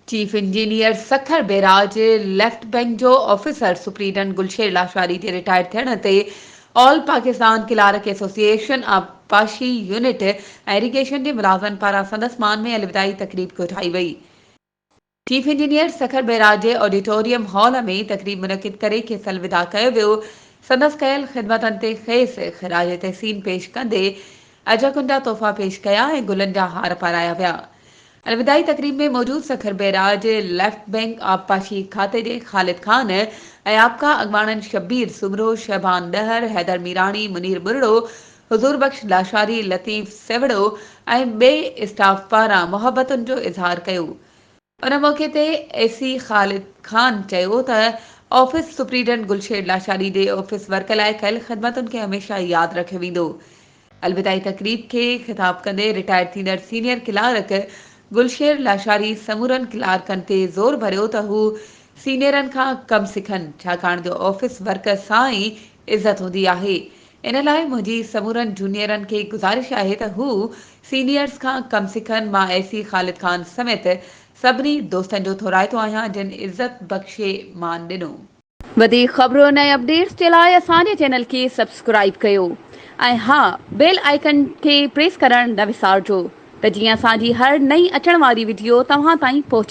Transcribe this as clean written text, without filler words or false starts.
Chief engineer Sukkur barrage left bank जो officer superintendent Gulsher Lashari जे retire थियण ते ऑल पाकिस्तान क्लार्क एसोसिएशन आबपाशी यूनिट इरिगेशन जे मुलाज़मनि पारां संदसि मान में अलविदाई तकरीब कोठाई वई। चीफ इंजीनियर सखर बैराज जे ऑडिटोरियम हॉल में तकरीब मुनक़िद करे खेसि अलविदा कयो वियो। संदसि कयल ख़िदमतनि ते खेसि ख़िराज तहसीन पेश कंदे अजकुंजा तोहफ़ा पेश कया ऐं गुलनि जा हार पाराया विया। अलविदाई तकरीब में मौजूद सखर बैराज लेफ्ट बैंक आबपाशी खाते जे ख़ालिद खान ऐं आबका अॻवाननि शब्बीर सुमरो शहबान डहर हैदर मीराणी मुनीर बुरड़ो हुज़ूर बख्श लाशारी लतीफ़ सेवड़ो ऐं ॿिए स्टाफ पारां मोहबतुनि जो इज़हार कयो। उन मौक़े ते एसी ख़ालिद खान चयो त ऑफिस सुप्रीडेंट गुलशेर लाशारी जे ऑफिस वर्क लाइ कयल ख़िदमतुनि खे हमेशह यादि रखियो वेंदो। अलविदाई तकरीब के ख़िताब कंदे रिटायर थींदड़ सीनियर क्लार्क गुलशेर लाशारी समूरनि क्लार्कनि ते ज़ोर भरियो त हू सीनियरनि खां कम सिखनि छाकाणि जो ऑफिस वर्क सां ई इज़त हूंदी आहे। इन लाइ मुंहिंजी समूरनि जूनियरनि खे गुज़ारिश आहे त हू सीनियर्स खां कम सिखनि। मां एसी ख़ालिद खान समेत सभिनी दोस्तनि जो थोराइतो आहियां जिन इज़त बख़्शे मान ॾिनो। वधीक ख़बरुनि ऐं अपडेट्स जे लाइ असांजे चैनल खे सब्सक्राइब कयो ऐं हा बेल आइकन खे प्रेस करणु न विसारिजो त जीअं असांजी हर नई अचण वारी वीडियो तव्हां ताईं पहुचे।